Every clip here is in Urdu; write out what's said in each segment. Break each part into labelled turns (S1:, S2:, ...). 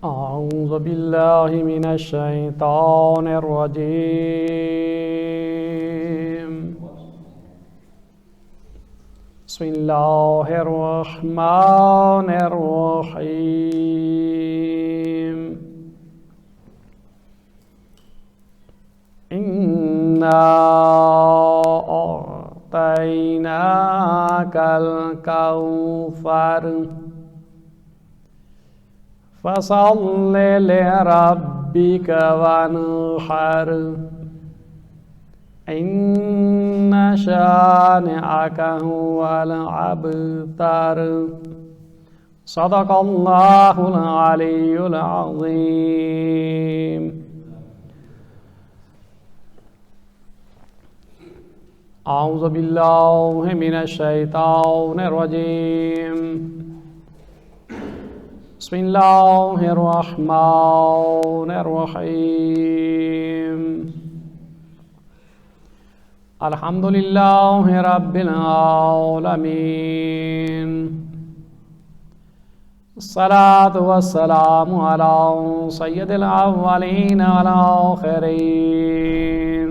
S1: أعوذ بالله من الشيطان الرجيم. بسم الله الرحمن الرحيم. إنا أعطيناك الكوثر فصل لربك وانحر إن شانئك هو الأبتر. صدق الله العلي العظيم. أعوذ بالله من الشيطان الرجيم. بسم الله الرحمن الرحيم. الحمد لله رب العالمين. الصلاة والسلام على سيد الأولين والآخرين،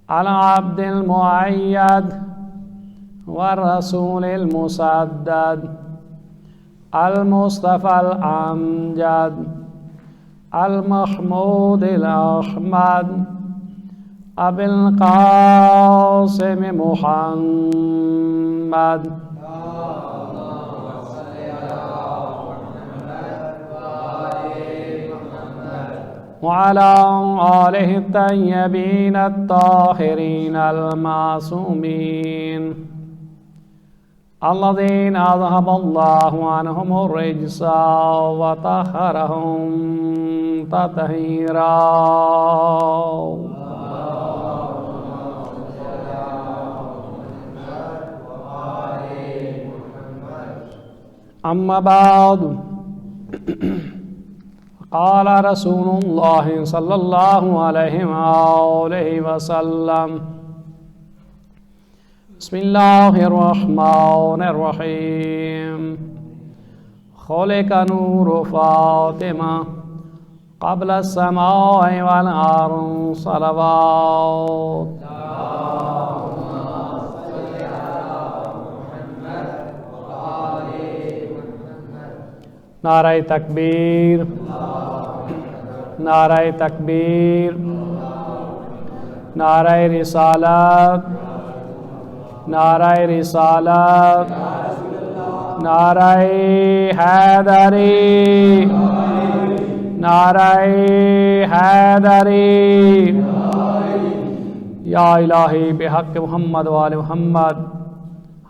S1: على عبد المؤيد والرسول المسدد المصطفى الأمجد المحمود الأحمد أبي القاسم محمد وعلى آله الطيبين الطاهرين المعصومين الذين أذهب الله عنهم الرجس وطهرهم تطهيرا. أما بعد، قال رسول الله صلى الله عليه وآله وسلم: بسم الله الرحمن الرحيم. خلق نور فاطمة قبل السماء والأرض صلوات. نعرہ تکبیر، نعرہ تکبیر، نعرہ رسالت، نعرہ رسالت، نعرہ حیدری، نعرہ حیدری. یا الہی بحق محمد وآل محمد،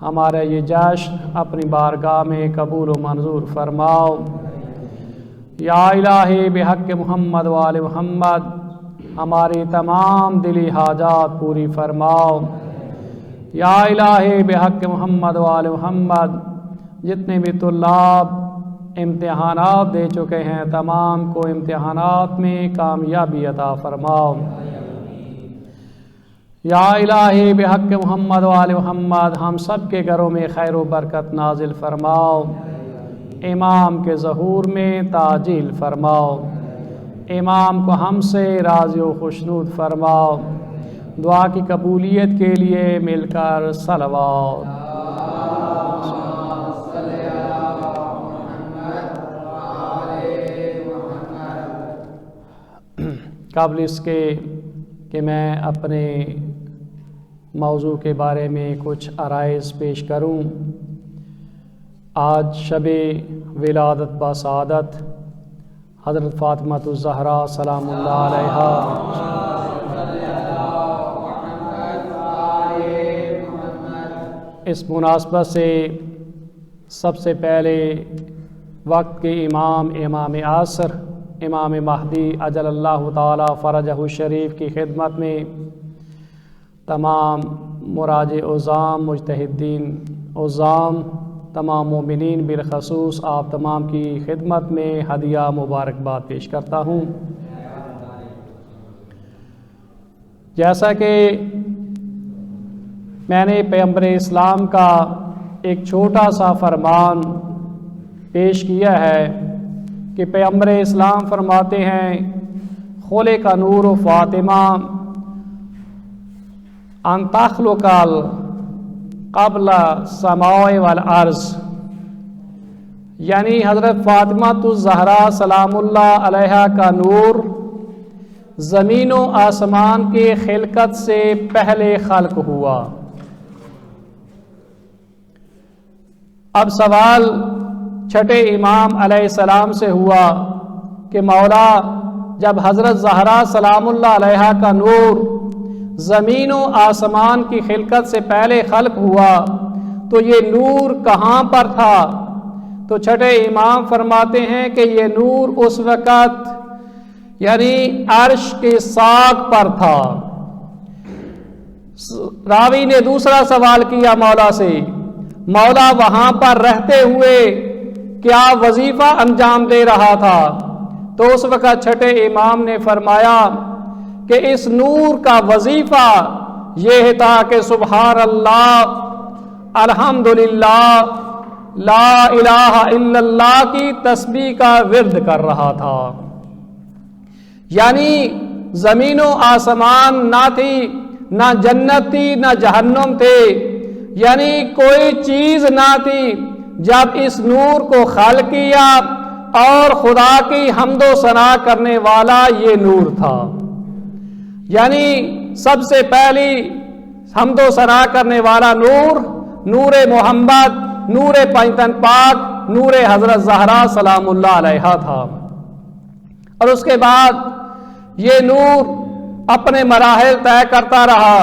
S1: ہمارا یہ جشن اپنی بارگاہ میں قبول و منظور فرماؤ. یا الہی بحق محمد وآل محمد، ہماری تمام دلی حاجات پوری فرماؤ. یا الہی بحق محمد وآل محمد، جتنے بھی طلاب امتحانات دے چکے ہیں تمام کو امتحانات میں کامیابی عطا فرماؤ. یا الہی بحق محمد وآل محمد، ہم سب کے گھروں میں خیر و برکت نازل فرماؤ. امام کے ظہور میں تعجیل فرماؤ. امام کو ہم سے راضی و خوشنود فرماؤ. دعا کی قبولیت کے لیے مل کر صلوات. قبل اس کے کہ میں اپنے موضوع کے بارے میں کچھ عرائض پیش کروں، آج شب ولادت بسعادت حضرت فاطمہ الزہرا سلام اللہ علیہا اس مناسبت سے سب سے پہلے وقت کے امام عصر امام مہدی اجل اللہ تعالی فرجہ الشریف کی خدمت میں تمام مراجع عظام، مجتہدین عظام، تمام مومنین بالخصوص آپ تمام کی خدمت میں ہدیہ مبارکباد پیش کرتا ہوں. جیسا کہ میں نے پیغمبر اسلام کا ایک چھوٹا سا فرمان پیش کیا ہے کہ پیغمبر اسلام فرماتے ہیں خلق نور فاطمہ ان تخلق قبل السماء والارض، یعنی حضرت فاطمہ الزہرا سلام اللہ علیہا کا نور زمین و آسمان کی خلقت سے پہلے خلق ہوا۔ اب سوال چھٹے امام علیہ السلام سے ہوا کہ مولا جب حضرت زہرا سلام اللہ علیہا کا نور زمین و آسمان کی خلقت سے پہلے خلق ہوا تو یہ نور کہاں پر تھا؟ تو چھٹے امام فرماتے ہیں کہ یہ نور اس وقت یعنی عرش کے ساق پر تھا۔ راوی نے دوسرا سوال کیا مولا سے، مولا وہاں پر رہتے ہوئے کیا وظیفہ انجام دے رہا تھا؟ تو اس وقت چھٹے امام نے فرمایا کہ اس نور کا وظیفہ یہ تھا کہ سبحان اللہ، الحمدللہ، لا الہ الا اللہ کی تسبیح کا ورد کر رہا تھا۔ یعنی زمین و آسمان نہ تھی، نہ جنت تھی، نہ جہنم تھے، یعنی کوئی چیز نہ تھی جب اس نور کو خلق کیا، اور خدا کی حمد و ثنا کرنے والا یہ نور تھا۔ یعنی سب سے پہلی حمد و ثنا کرنے والا نور، نور محمد، نور پنجتن پاک، نور حضرت زہرا سلام اللہ علیہا تھا۔ اور اس کے بعد یہ نور اپنے مراحل طے کرتا رہا،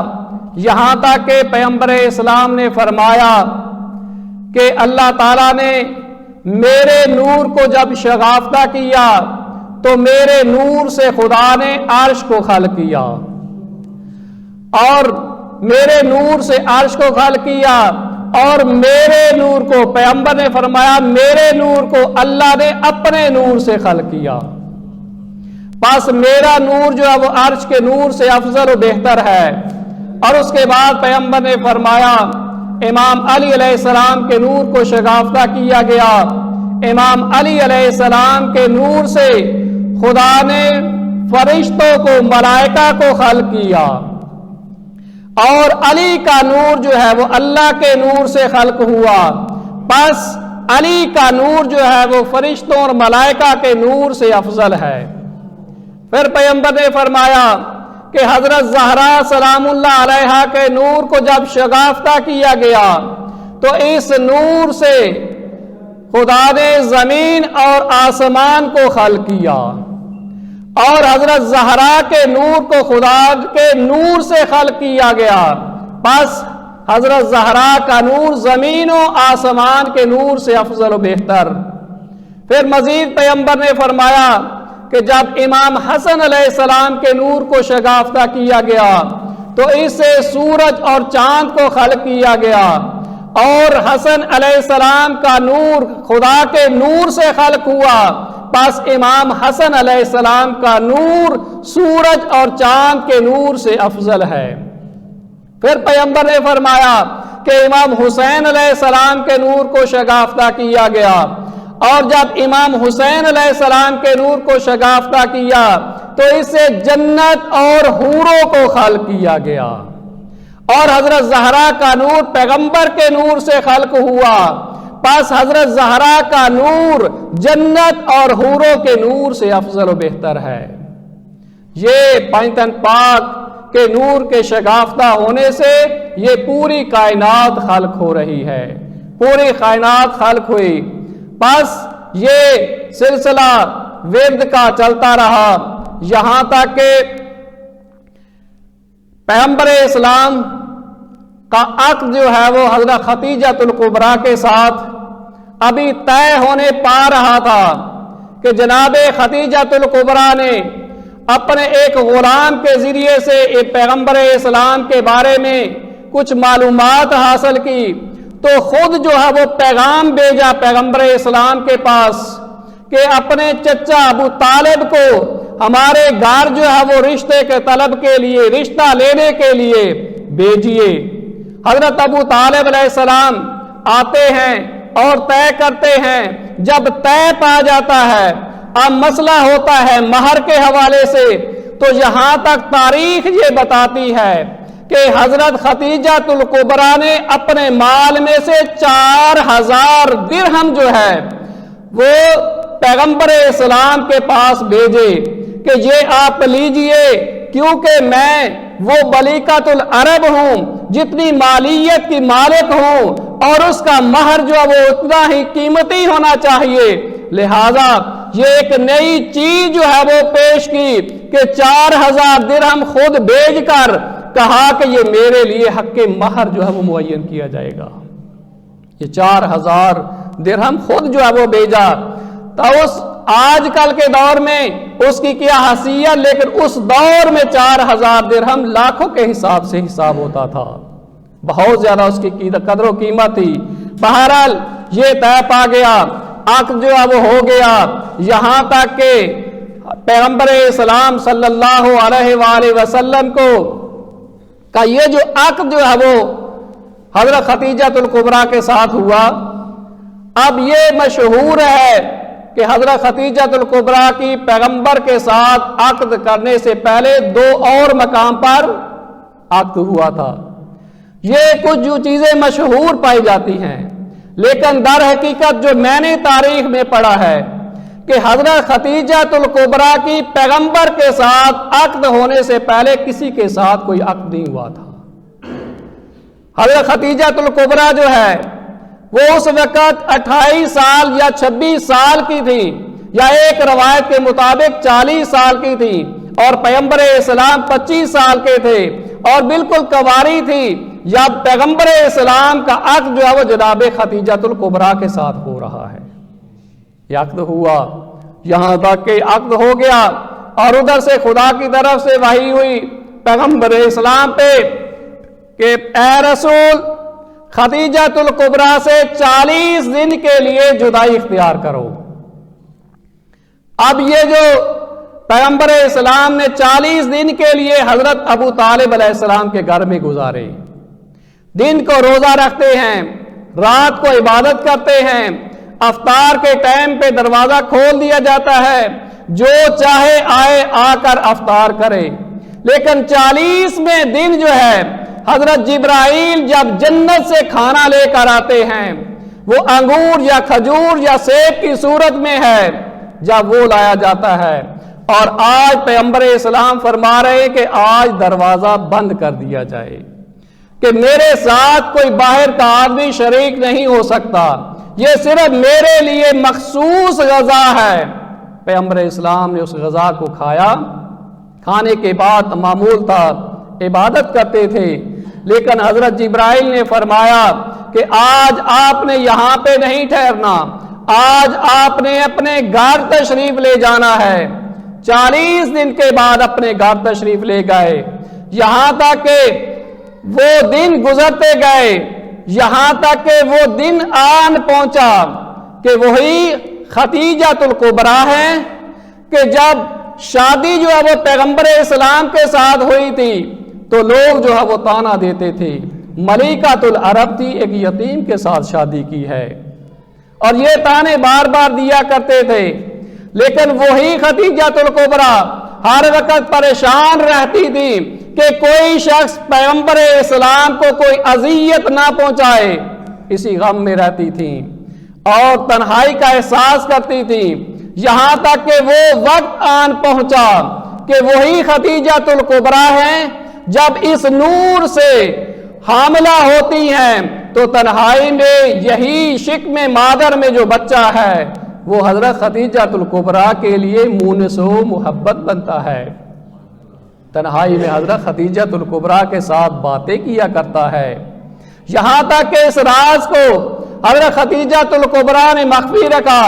S1: یہاں تک کہ پیغمبر اسلام نے فرمایا کہ اللہ تعالیٰ نے میرے نور کو جب شگافتہ کیا تو میرے نور سے خدا نے عرش کو خلق کیا، اور میرے نور سے عرش کو خلق کیا، اور میرے نور کو پیغمبر نے فرمایا میرے نور کو اللہ نے اپنے نور سے خلق کیا۔ بس میرا نور جو ہے وہ عرش کے نور سے افضل و بہتر ہے۔ اور اس کے بعد پیغمبر نے فرمایا امام علی علیہ السلام کے نور کو شگافتہ کیا گیا۔ امام علی علیہ السلام کے نور سے خدا نے فرشتوں کو، ملائکہ کو خلق کیا، اور علی کا نور جو ہے وہ اللہ کے نور سے خلق ہوا۔ بس علی کا نور جو ہے وہ فرشتوں اور ملائکہ کے نور سے افضل ہے۔ پھر پیغمبر نے فرمایا کہ حضرت زہرا سلام اللہ علیہا کے نور کو جب شگافتہ کیا گیا تو اس نور سے خدا نے زمین اور آسمان کو خلق کیا، اور حضرت زہرا کے نور کو خدا کے نور سے خلق کیا گیا۔ بس حضرت زہرا کا نور زمین و آسمان کے نور سے افضل و بہتر۔ پھر مزید پیغمبر نے فرمایا کہ جب امام حسن علیہ السلام کے نور کو شگافتہ کیا گیا تو اس سے سورج اور چاند کو خلق کیا گیا، اور حسن علیہ السلام کا نور خدا کے نور سے خلق ہوا۔ بس امام حسن علیہ السلام کا نور سورج اور چاند کے نور سے افضل ہے۔ پھر پیغمبر نے فرمایا کہ امام حسین علیہ السلام کے نور کو شگافتہ کیا گیا، اور جب امام حسین علیہ السلام کے نور کو شگافتہ کیا تو اس سے جنت اور حوروں کو خلق کیا گیا، اور حضرت زہرا کا نور پیغمبر کے نور سے خلق ہوا۔ پس حضرت زہرا کا نور جنت اور حوروں کے نور سے افضل و بہتر ہے۔ یہ پنجتن پاک کے نور کے شگافتہ ہونے سے یہ پوری کائنات خلق ہو رہی ہے، پوری کائنات خلق ہوئی۔ بس یہ سلسلہ ورد کا چلتا رہا، یہاں تک کہ پیغمبر اسلام کا عقد جو ہے وہ حضرت خدیجۃ الکبریٰ کے ساتھ ابھی طے ہونے پا رہا تھا کہ جناب خدیجۃ الکبریٰ نے اپنے ایک غلام کے ذریعے سے ایک پیغمبر اسلام کے بارے میں کچھ معلومات حاصل کی، تو خود جو ہے وہ پیغام بھیجا پیغمبر اسلام کے پاس کہ اپنے چچا ابو طالب کو ہمارے گھر جو ہے وہ رشتے کے طلب کے لیے، رشتہ لینے کے لیے بھیجیے۔ حضرت ابو طالب علیہ السلام آتے ہیں اور طے کرتے ہیں۔ جب طے پا جاتا ہے اب مسئلہ ہوتا ہے مہر کے حوالے سے، تو یہاں تک تاریخ یہ بتاتی ہے کہ حضرت خدیجہ الکبریٰ نے اپنے مال میں سے 4000 درہم جو ہے وہ پیغمبر اسلام کے پاس بھیجے کہ یہ آپ لیجئے، کیونکہ میں وہ ملکۃ العرب ہوں، جتنی مالیت کی مالک ہوں، اور اس کا مہر جو ہے وہ اتنا ہی قیمتی ہونا چاہیے، لہذا یہ ایک نئی چیز جو ہے وہ پیش کی کہ 4000 درہم خود بھیج کر کہا کہ یہ میرے لیے حق مہر جو ہے وہ معین کیا جائے گا۔ یہ 4000 درہم خود جو ہے وہ بھیجا، تو اس آج کل کے دور میں اس کی کیا حیثیت، لیکن اس دور میں 4000 درہم لاکھوں کے حساب سے حساب ہوتا تھا، بہت زیادہ اس کی قدر و قیمت تھی۔ بہرحال یہ طے پا گیا، عقد جو ہے وہ ہو گیا، یہاں تک کہ پیغمبر اسلام صلی اللہ علیہ وآلہ وسلم کو کا یہ جو عقد جو ہے وہ حضرت خدیجہ الکبریٰ کے ساتھ ہوا۔ اب یہ مشہور ہے کہ حضرت خدیجہ الکبریٰ کی پیغمبر کے ساتھ عقد کرنے سے پہلے 2 اور مقام پر عقد ہوا تھا۔ یہ کچھ جو چیزیں مشہور پائی جاتی ہیں، لیکن در حقیقت جو میں نے تاریخ میں پڑھا ہے کہ حضرت خدیجہ الکبریٰ کی پیغمبر کے ساتھ عقد ہونے سے پہلے کسی کے ساتھ کوئی عقد نہیں ہوا تھا۔ حضرت خدیجہ الکبریٰ جو ہے وہ اس وقت 28 سال یا 26 سال کی تھی، یا ایک روایت کے مطابق 40 سال کی تھی، اور پیغمبر اسلام 25 سال کے تھے، اور بالکل کنواری تھی جب پیغمبر اسلام کا عقد جو ہے وہ جناب خدیجہ الکبریٰ کے ساتھ ہو رہا ہے۔ یہ عقد ہوا، یہاں تک کہ عقد ہو گیا، اور ادھر سے خدا کی طرف سے وحی ہوئی پیغمبر اسلام پہ کہ اے رسول، خدیجہ الکبریٰ سے 40 دن کے لیے جدائی اختیار کرو۔ اب یہ جو پیغمبر اسلام نے 40 دن کے لیے حضرت ابو طالب علیہ السلام کے گھر میں گزارے، دن کو روزہ رکھتے ہیں، رات کو عبادت کرتے ہیں، افطار کے ٹائم پہ دروازہ کھول دیا جاتا ہے، جو چاہے آئے آ کر افطار کرے۔ لیکن 40ویں دن جو ہے حضرت جبرائیل جب جنت سے کھانا لے کر آتے ہیں، وہ انگور یا کھجور یا سیب کی صورت میں ہے، جب وہ لایا جاتا ہے، اور آج پیغمبر اسلام فرما رہے ہیں کہ آج دروازہ بند کر دیا جائے، کہ میرے ساتھ کوئی باہر کا آدمی شریک نہیں ہو سکتا، یہ صرف میرے لیے مخصوص غذا ہے۔ پیغمبر اسلام نے اس غذا کو کھایا، کھانے کے بعد معمول تھا عبادت کرتے تھے، لیکن حضرت جبرائیل نے فرمایا کہ آج آپ نے یہاں پہ نہیں ٹھہرنا، آج آپ نے اپنے گھر تشریف لے جانا ہے۔ 40 دن کے بعد اپنے گھر تشریف لے گئے، یہاں تک کہ وہ دن گزرتے گئے، یہاں تک کہ وہ دن آن پہنچا کہ وہی خدیجہ الکبریٰ ہے کہ جب شادی جو ہے وہ پیغمبر اسلام کے ساتھ ہوئی تھی تو لوگ جو ہے وہ طعنہ دیتے تھے، ملکۃ العرب تھی، ایک یتیم کے ساتھ شادی کی ہے، اور یہ طعنے بار بار دیا کرتے تھے۔ لیکن وہی خدیجہ الکبریٰ ہر وقت پریشان رہتی تھی کہ کوئی شخص پیغمبر اسلام کو کوئی اذیت نہ پہنچائے، اسی غم میں رہتی تھی اور تنہائی کا احساس کرتی تھی، یہاں تک کہ وہ وقت آن پہنچا کہ وہی خدیجہ الکبریٰ ہیں جب اس نور سے حاملہ ہوتی ہیں تو تنہائی میں یہی شکم مادر میں جو بچہ ہے وہ حضرت خدیجہ الکبریٰ کے لیے مونس و محبت بنتا ہے، تنہائی میں حضرت خدیجہ الکبریٰ کے ساتھ باتیں کیا کرتا ہے، یہاں تک کہ اس راز کو حضرت خدیجہ الکبریٰ نے مخفی رکھا۔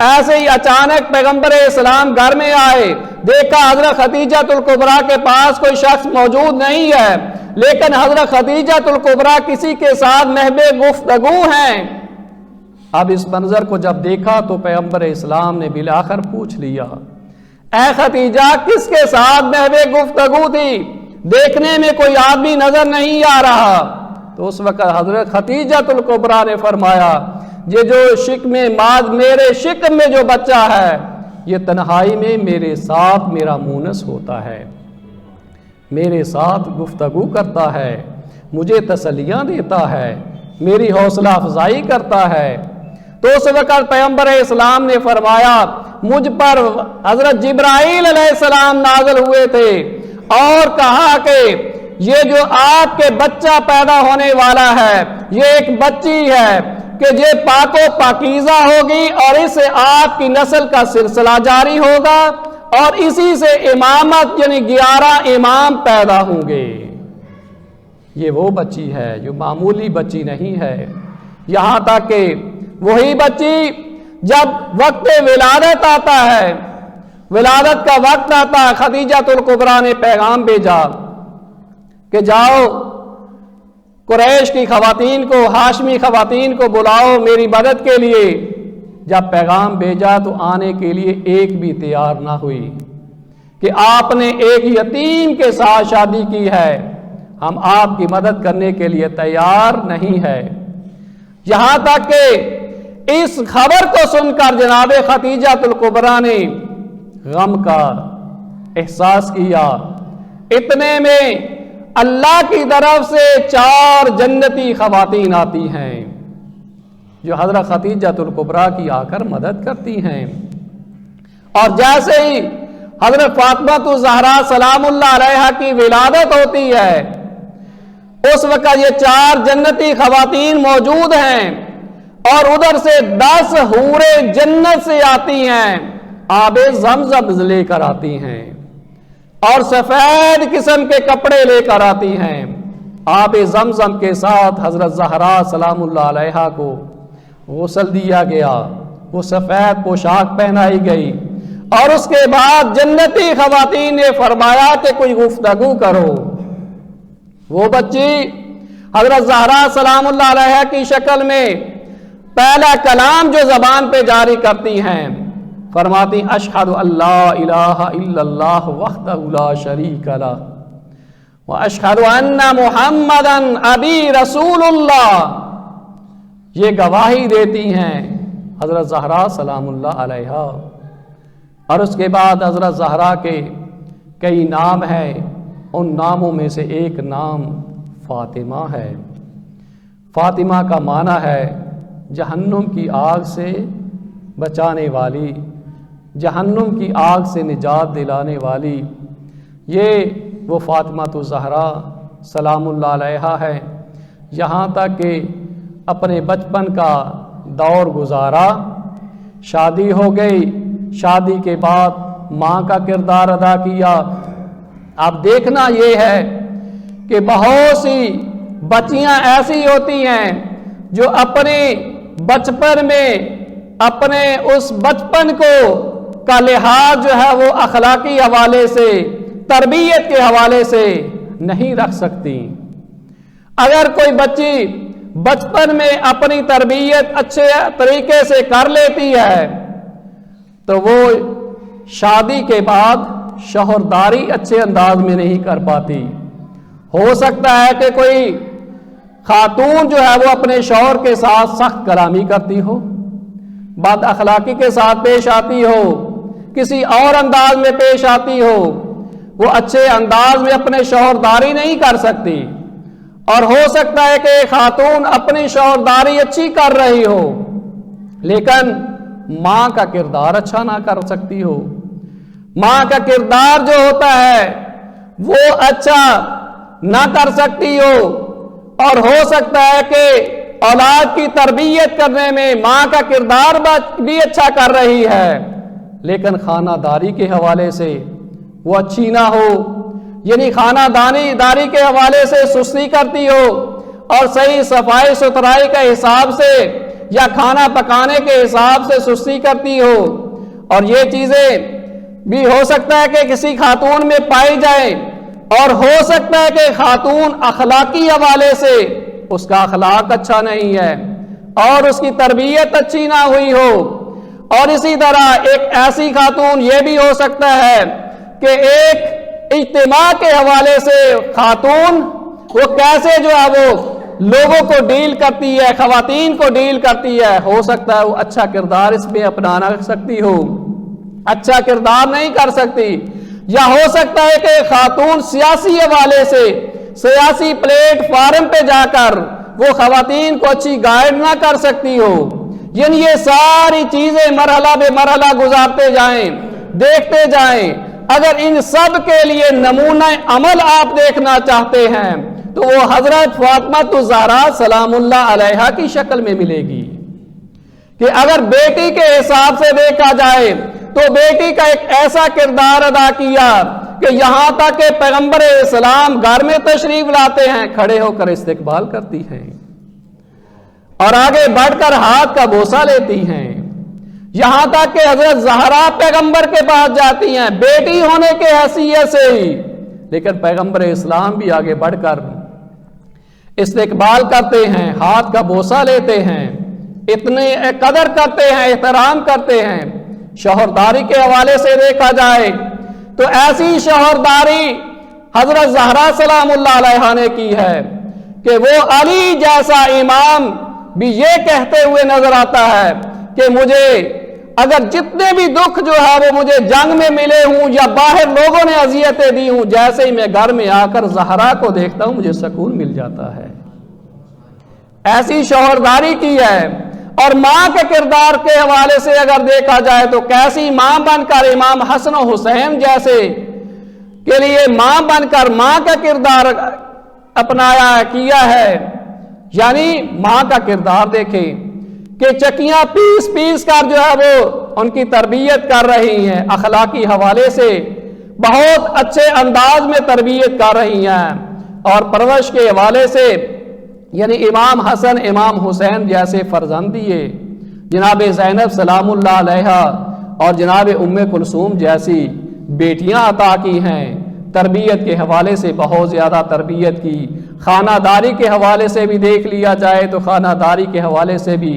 S1: ایسے ہی اچانک پیغمبر اسلام گھر میں آئے، دیکھا حضرت خدیجہ الکبریٰ کے پاس کوئی شخص موجود نہیں ہے، لیکن حضرت خدیجہ الکبریٰ کسی کے ساتھ محب گفتگو ہیں۔ اب اس منظر کو جب دیکھا تو پیغمبر اسلام نے بالآخر پوچھ لیا، اے خدیجہ کس کے ساتھ محب گفتگو تھی؟ دیکھنے میں کوئی آدمی نظر نہیں آ رہا۔ تو اس وقت حضرت خدیجہ الکبریٰ نے فرمایا، یہ جو شکم ماد میرے شکم میں جو بچہ ہے یہ تنہائی میں میرے ساتھ میرا مونس ہوتا ہے، میرے ساتھ گفتگو کرتا ہے، مجھے تسلیاں دیتا ہے، میری حوصلہ افزائی کرتا ہے۔ تو اس وقت پیغمبر اسلام نے فرمایا مجھ پر حضرت جبرائیل علیہ السلام نازل ہوئے تھے اور کہا کہ یہ جو آپ کے بچہ پیدا ہونے والا ہے یہ ایک بچی ہے کہ یہ پاک و پاکیزہ ہوگی اور اس سے آپ کی نسل کا سلسلہ جاری ہوگا اور اسی سے امامت یعنی 11 امام پیدا ہوں گے۔ یہ وہ بچی ہے جو معمولی بچی نہیں ہے، یہاں تک کہ وہی بچی جب وقت ولادت آتا ہے، ولادت کا وقت آتا ہے، خدیجہ الکبریٰ نے پیغام بھیجا کہ جاؤ قریش کی خواتین کو، ہاشمی خواتین کو بلاؤ میری مدد کے لیے۔ جب پیغام بھیجا تو آنے کے لیے ایک بھی تیار نہ ہوئی کہ آپ نے ایک یتیم کے ساتھ شادی کی ہے، ہم آپ کی مدد کرنے کے لیے تیار نہیں ہے۔ یہاں تک کہ اس خبر کو سن کر جناب خدیجہ الکبریٰ نے غم کا احساس کیا۔ اتنے میں اللہ کی طرف سے 4 جنتی خواتین آتی ہیں جو حضرت خدیجہ الکبریٰ کی آ کر مدد کرتی ہیں، اور جیسے ہی حضرت فاطمہ الزہراء سلام اللہ علیہا کی ولادت ہوتی ہے اس وقت یہ 4 جنتی خواتین موجود ہیں اور ادھر سے 10 حوریں جنت سے آتی ہیں، آب زمزم لے کر آتی ہیں اور سفید قسم کے کپڑے لے کر آتی ہیں۔ آب زمزم کے ساتھ حضرت زہرا سلام اللہ علیہا کو غسل دیا گیا، وہ سفید پوشاک پہنائی گئی، اور اس کے بعد جنتی خواتین نے فرمایا کہ کوئی گفتگو کرو۔ وہ بچی حضرت زہرا سلام اللہ علیہا کی شکل میں پہلا کلام جو زبان پہ جاری کرتی ہیں فرماتی اشہد اللہ الہ الا اللہ وحدہ لا شریک لہ واشہد ان محمدا ابی رسول اللہ۔ یہ گواہی دیتی ہیں حضرت زہرا سلام اللہ علیہا، اور اس کے بعد حضرت زہرا کے کئی نام ہیں، ان ناموں میں سے ایک نام فاطمہ ہے۔ فاطمہ کا معنی ہے جہنم کی آگ سے بچانے والی، جہنم کی آگ سے نجات دلانے والی۔ یہ وہ فاطمہ الزہراء سلام اللہ علیہا ہے۔ یہاں تک کہ اپنے بچپن کا دور گزارا، شادی ہو گئی، شادی کے بعد ماں کا کردار ادا کیا۔ اب دیکھنا یہ ہے کہ بہت سی بچیاں ایسی ہوتی ہیں جو اپنے بچپن میں اپنے اس بچپن کو کا لحاظ جو ہے وہ اخلاقی حوالے سے، تربیت کے حوالے سے نہیں رکھ سکتی۔ اگر کوئی بچی بچپن میں اپنی تربیت اچھے طریقے سے کر لیتی ہے تو وہ شادی کے بعد شوہرداری اچھے انداز میں نہیں کر پاتی۔ ہو سکتا ہے کہ کوئی خاتون جو ہے وہ اپنے شوہر کے ساتھ سخت کلامی کرتی ہو، بد اخلاقی کے ساتھ پیش آتی ہو، کسی اور انداز میں پیش آتی ہو، وہ اچھے انداز میں اپنے شوہرداری نہیں کر سکتی۔ اور ہو سکتا ہے کہ خاتون اپنی شوہرداری اچھی کر رہی ہو لیکن ماں کا کردار اچھا نہ کر سکتی ہو، ماں کا کردار جو ہوتا ہے وہ اچھا نہ کر سکتی ہو، اور ہو سکتا ہے کہ اولاد کی تربیت کرنے میں ماں کا کردار بھی اچھا کر رہی ہے لیکن خانہ داری کے حوالے سے وہ اچھی نہ ہو، یعنی خانہ داری کے حوالے سے سستی کرتی ہو اور صحیح صفائی ستھرائی کے حساب سے یا کھانا پکانے کے حساب سے سستی کرتی ہو۔ اور یہ چیزیں بھی ہو سکتا ہے کہ کسی خاتون میں پائی جائیں، اور ہو سکتا ہے کہ خاتون اخلاقی حوالے سے اس کا اخلاق اچھا نہیں ہے اور اس کی تربیت اچھی نہ ہوئی ہو۔ اور اسی طرح ایک ایسی خاتون یہ بھی ہو سکتا ہے کہ ایک اجتماع کے حوالے سے خاتون وہ کیسے جو ہے وہ لوگوں کو ڈیل کرتی ہے، خواتین کو ڈیل کرتی ہے، ہو سکتا ہے وہ اچھا کردار اس میں اپنانا سکتی ہو۔ اچھا کردار نہیں کر سکتی، یا ہو سکتا ہے کہ خاتون سیاسی حوالے سے سیاسی پلیٹ فارم پہ جا کر وہ خواتین کو اچھی گائیڈ نہ کر سکتی ہو۔ یعنی یہ ساری چیزیں مرحلہ بے مرحلہ گزارتے جائیں، دیکھتے جائیں۔ اگر ان سب کے لیے نمونہ عمل آپ دیکھنا چاہتے ہیں تو وہ حضرت فاطمہ الزہرا سلام اللہ علیہا کی شکل میں ملے گی، کہ اگر بیٹی کے حساب سے دیکھا جائے تو بیٹی کا ایک ایسا کردار ادا کیا کہ یہاں تک کہ پیغمبر اسلام گھر میں تشریف لاتے ہیں، کھڑے ہو کر استقبال کرتی ہیں اور آگے بڑھ کر ہاتھ کا بوسہ لیتی ہیں، یہاں تک کہ حضرت زہرا پیغمبر کے پاس جاتی ہیں بیٹی ہونے کے حیثیت سے ہی، لیکن پیغمبر اسلام بھی آگے بڑھ کر استقبال کرتے ہیں، ہاتھ کا بوسہ لیتے ہیں، اتنے قدر کرتے ہیں، احترام کرتے ہیں۔ شوہرداری کے حوالے سے دیکھا جائے تو ایسی شوہرداری حضرت زہرا سلام اللہ علیہا نے کی ہے کہ وہ علی جیسا امام بھی یہ کہتے ہوئے نظر آتا ہے کہ مجھے اگر جتنے بھی دکھ جو ہے وہ مجھے جنگ میں ملے ہوں یا باہر لوگوں نے اذیتیں دی ہوں، جیسے ہی میں گھر میں آ کر زہرا کو دیکھتا ہوں مجھے سکون مل جاتا ہے۔ ایسی شوہرداری کی ہے۔ اور ماں کے کردار کے حوالے سے اگر دیکھا جائے تو کیسی ماں بن کر امام حسن و حسین جیسے کے لیے ماں بن کر ماں کا کردار اپنایا کیا ہے۔ یعنی ماں کا کردار دیکھیں کہ چکیاں پیس پیس کر جو ہے وہ ان کی تربیت کر رہی ہیں، اخلاقی حوالے سے بہت اچھے انداز میں تربیت کر رہی ہیں، اور پرورش کے حوالے سے یعنی امام حسن امام حسین جیسے فرزند دیے، جناب زینب سلام اللہ علیہا اور جناب ام کلثوم جیسی بیٹیاں عطا کی ہیں۔ تربیت کے حوالے سے بہت زیادہ تربیت کی، خانہ داری کے حوالے سے بھی دیکھ لیا جائے تو خانہ داری کے حوالے سے بھی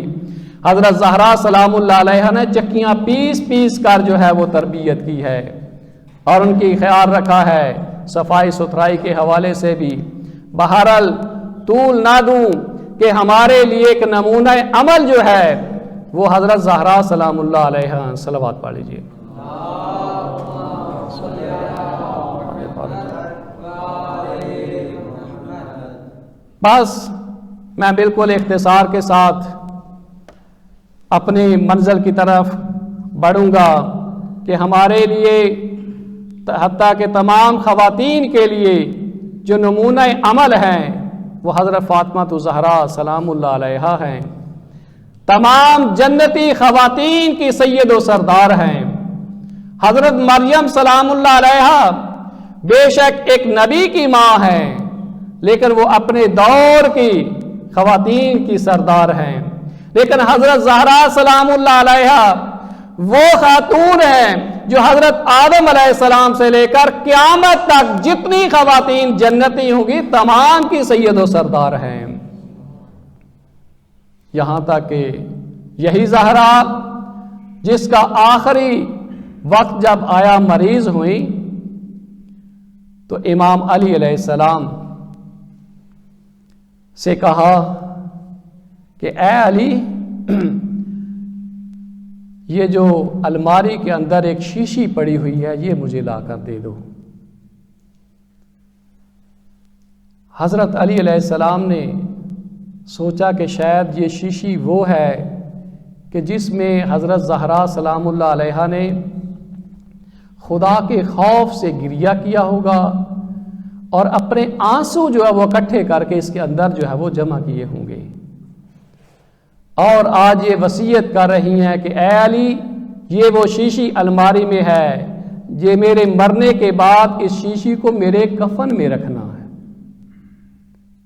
S1: حضرت زہرا سلام اللہ علیہا نے چکیاں پیس پیس کر جو ہے وہ تربیت کی ہے، اور ان کی خیال رکھا ہے صفائی ستھرائی کے حوالے سے بھی۔ بہرحال طول نہ دوں کہ ہمارے لیے ایک نمونہ عمل جو ہے وہ حضرت زہرا سلام اللہ علیہا، صلوات پڑھ لیجیے۔ بس میں بالکل اختصار کے ساتھ اپنی منزل کی طرف بڑھوں گا کہ ہمارے لیے حتیٰ کہ تمام خواتین کے لیے جو نمونہ عمل ہیں وہ حضرت فاطمہ الزہرا سلام اللہ علیہا ہیں، تمام جنتی خواتین کی سید و سردار ہیں۔ حضرت مریم سلام اللہ علیہا بے شک ایک نبی کی ماں ہے، لیکن وہ اپنے دور کی خواتین کی سردار ہیں، لیکن حضرت زہرا سلام اللہ علیہا وہ خاتون ہیں جو حضرت آدم علیہ السلام سے لے کر قیامت تک جتنی خواتین جنتی ہوں گی تمام کی سید و سردار ہیں، یہاں تک کہ یہی زہرا جس کا آخری وقت جب آیا مریض ہوئی تو امام علی علیہ السلام سے کہا کہ اے علی، یہ جو الماری کے اندر ایک شیشی پڑی ہوئی ہے یہ مجھے لا کر دے دو۔ حضرت علی علیہ السلام نے سوچا کہ شاید یہ شیشی وہ ہے کہ جس میں حضرت زہرا سلام اللہ علیہا نے خدا کے خوف سے گریہ کیا ہوگا اور اپنے آنسو جو ہے وہ اکٹھے کر کے اس کے اندر جو ہے وہ جمع کیے ہوں گے، اور آج یہ وصیت کر رہی ہیں کہ اے علی، یہ وہ شیشی الماری میں ہے، یہ میرے مرنے کے بعد اس شیشی کو میرے کفن میں رکھنا ہے۔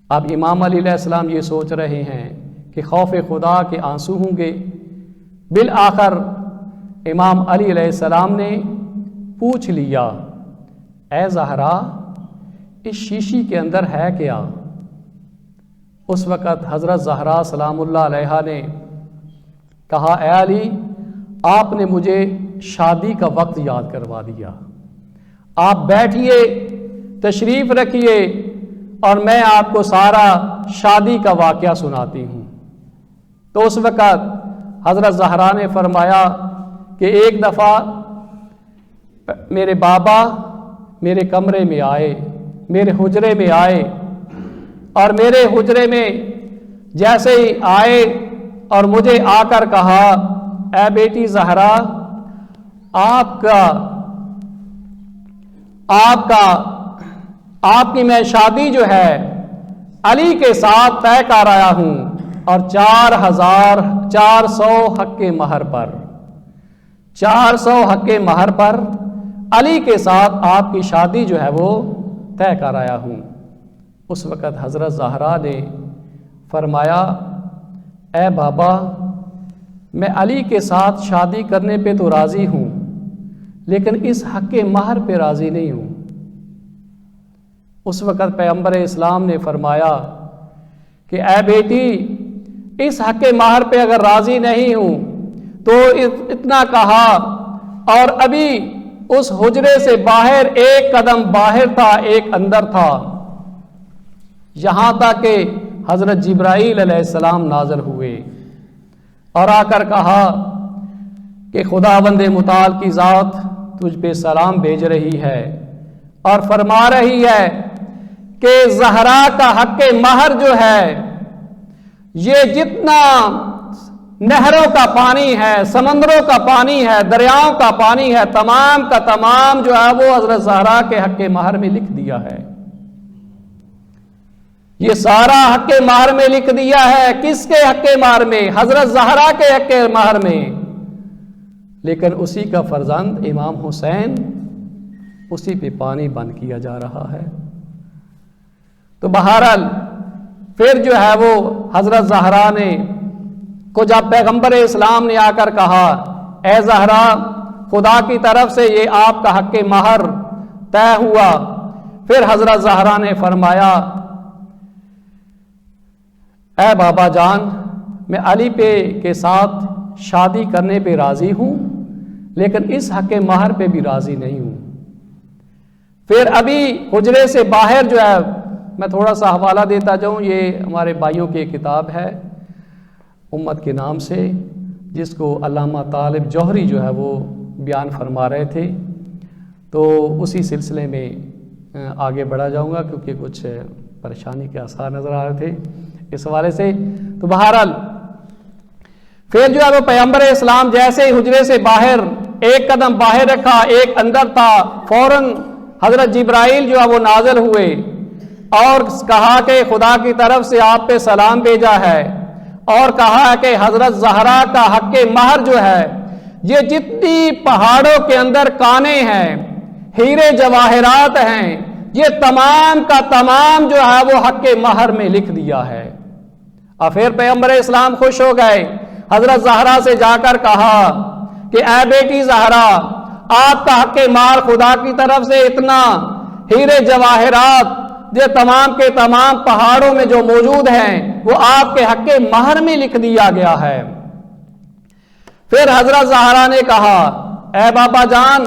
S1: اب امام علی علیہ السلام یہ سوچ رہے ہیں کہ خوف خدا کے آنسو ہوں گے۔ بالآخر امام علی علیہ السلام نے پوچھ لیا، اے زہرا، اس شیشی کے اندر ہے کیا؟ اس وقت حضرت زہرا سلام اللہ علیہا نے کہا، اے علی، آپ نے مجھے شادی کا وقت یاد کروا دیا، آپ بیٹھیے، تشریف رکھیے اور میں آپ کو سارا شادی کا واقعہ سناتی ہوں۔ تو اس وقت حضرت زہرا نے فرمایا کہ ایک دفعہ میرے بابا میرے کمرے میں آئے، میرے حجرے میں آئے، اور میرے حجرے میں جیسے ہی آئے اور مجھے آ کر کہا، اے بیٹی زہرا، آپ کی میں شادی جو ہے علی کے ساتھ طے کر آیا ہوں، اور 400 حق مہر پر 400 حق مہر پر علی کے ساتھ آپ کی شادی جو ہے وہ طے کر آیا ہوں۔ اس وقت حضرت زہرا نے فرمایا، اے بابا، میں علی کے ساتھ شادی کرنے پہ تو راضی ہوں، لیکن اس حق مہر پہ راضی نہیں ہوں۔ اس وقت پیغمبر اسلام نے فرمایا کہ اے بیٹی، اس حق مہر پہ اگر راضی نہیں ہوں تو اتنا کہا، اور ابھی اس حجرے سے باہر ایک قدم باہر تھا، ایک اندر تھا، یہاں تک کہ حضرت جبرائیل علیہ السلام نازل ہوئے اور آ کر کہا کہ خداوند متعال کی ذات تجھ پہ سلام بھیج رہی ہے اور فرما رہی ہے کہ زہرا کا حق مہر جو ہے، یہ جتنا نہروں کا پانی ہے، سمندروں کا پانی ہے، دریاؤں کا پانی ہے، تمام کا تمام جو ہے وہ حضرت زہرا کے حق مہر میں لکھ دیا ہے۔ یہ سارا حق مہر میں لکھ دیا ہے۔ کس کے حق مہر میں؟ حضرت زہرا کے حق مہر میں۔ لیکن اسی کا فرزند امام حسین، اسی پہ پانی بند کیا جا رہا ہے۔ تو بہرحال پھر جو ہے وہ حضرت زہرا نے کو جب پیغمبر اسلام نے آ کر کہا، اے زہرا، خدا کی طرف سے یہ آپ کا حق مہر طے ہوا، پھر حضرت زہرا نے فرمایا، اے بابا جان، میں علی کے ساتھ شادی کرنے پہ راضی ہوں، لیکن اس حق مہر پہ بھی راضی نہیں ہوں۔ پھر ابھی حجرے سے باہر جو ہے، میں تھوڑا سا حوالہ دیتا جاؤں، یہ ہمارے بھائیوں کی کتاب ہے امت کے نام سے، جس کو علامہ طالب جوہری جو ہے وہ بیان فرما رہے تھے، تو اسی سلسلے میں آگے بڑھا جاؤں گا، کیونکہ کچھ پریشانی کے آثار نظر آ رہے تھے اس حوالے سے۔ تو بہرحال پھر جو ہے وہ پیغمبر اسلام جیسے ہی حجرے سے باہر ایک قدم باہر رکھا، ایک اندر تھا، فوراً حضرت جبرائیل جو ہے وہ نازل ہوئے اور کہا کہ خدا کی طرف سے آپ پہ سلام بھیجا ہے، اور کہا کہ حضرت زہرا کا حق مہر جو ہے، یہ جتنی پہاڑوں کے اندر کانیں ہیں، ہیرے جواہرات ہیں، یہ تمام کا تمام جو ہے وہ حق مہر میں لکھ دیا ہے۔ اور پھر پیغمبر اسلام خوش ہو گئے، حضرت زہرا سے جا کر کہا کہ اے بیٹی زہرا، آپ کا حق مہر خدا کی طرف سے اتنا ہیرے جواہرات یہ تمام کے تمام پہاڑوں میں جو موجود ہیں وہ آپ کے حق مہر میں لکھ دیا گیا ہے۔ پھر حضرت زہرا نے کہا، اے بابا جان،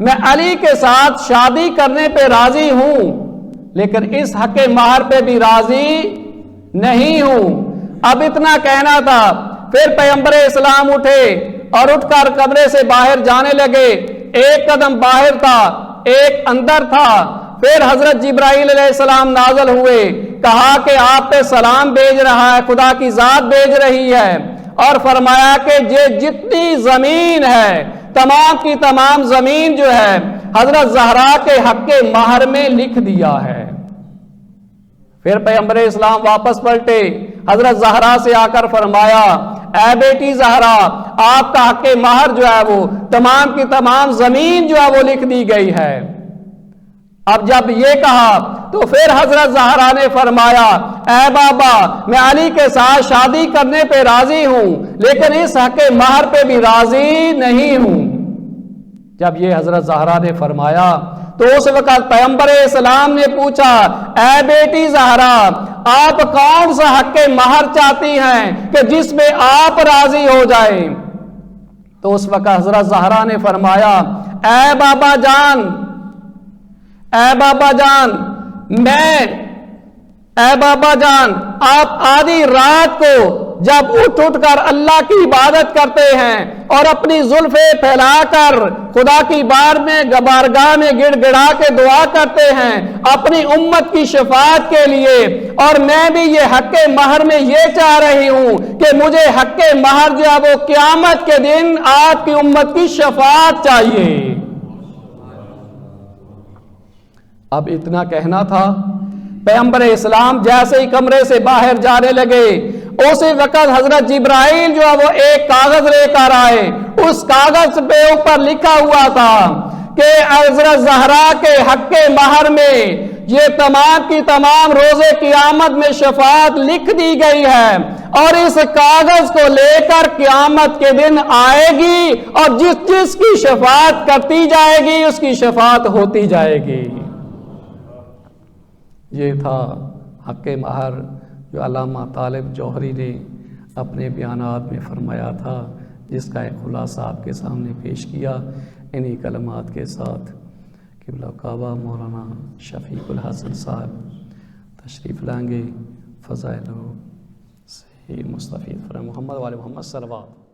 S1: میں علی کے ساتھ شادی کرنے پہ راضی ہوں، لیکن اس حق مہر پہ بھی راضی نہیں ہوں۔ اب اتنا کہنا تھا، پھر پیغمبر اسلام اٹھے اور اٹھ کر کمرے سے باہر جانے لگے، ایک قدم باہر تھا، ایک اندر تھا۔ پھر حضرت جبرائیل علیہ السلام نازل ہوئے، کہا کہ آپ پہ سلام بھیج رہا ہے، خدا کی ذات بھیج رہی ہے، اور فرمایا کہ یہ جتنی زمین ہے، تمام کی تمام زمین جو ہے حضرت زہرا کے حق مہر میں لکھ دیا ہے۔ پھر پیغمبر اسلام واپس پلٹے، حضرت زہرا سے آ کر فرمایا، اے بیٹی زہرا، آپ کا حق مہر جو ہے وہ تمام کی تمام زمین جو ہے وہ لکھ دی گئی ہے۔ اب جب یہ کہا تو پھر حضرت زہرا نے فرمایا، اے بابا، میں علی کے ساتھ شادی کرنے پہ راضی ہوں، لیکن اس حق مہر پہ بھی راضی نہیں ہوں۔ جب یہ حضرت زہرا نے فرمایا تو اس وقت پیغمبر اسلام نے پوچھا، اے بیٹی زہرا، آپ کون سا حق مہر چاہتی ہیں کہ جس میں آپ راضی ہو جائیں؟ تو اس وقت حضرت زہرا نے فرمایا، اے بابا جان، اے بابا جان، اے بابا جان، آپ آدھی رات کو جب اٹھ اٹھ کر اللہ کی عبادت کرتے ہیں اور اپنی زلفیں پھیلا کر خدا کی بارگاہ میں گڑ گڑا کے دعا کرتے ہیں اپنی امت کی شفاعت کے لیے، اور میں بھی یہ حق مہر میں یہ چاہ رہی ہوں کہ مجھے حق مہر جو ہے وہ قیامت کے دن آپ کی امت کی شفاعت چاہیے۔ اب اتنا کہنا تھا، پیغمبر اسلام جیسے ہی کمرے سے باہر جانے لگے اسی وقت حضرت جبرائیل جو ہے وہ ایک کاغذ لے کر آئے، اس کاغذ پہ اوپر لکھا ہوا تھا کہ حضرت زہرا کے حق مہر میں یہ تمام کی تمام روز قیامت میں شفاعت لکھ دی گئی ہے، اور اس کاغذ کو لے کر قیامت کے دن آئے گی اور جس جس کی شفاعت کرتی جائے گی اس کی شفاعت ہوتی جائے گی۔ یہ تھا حق مہر جو علامہ طالب جوہری نے اپنے بیانات میں فرمایا تھا، جس کا ایک خلاصہ آپ کے سامنے پیش کیا انہی کلمات کے ساتھ۔ قبلہ کعبہ مولانا شفیق الحسن صاحب تشریف لائیں گے، فضائل سے مستفید فرمائیں۔ محمد وآل محمد صلوات۔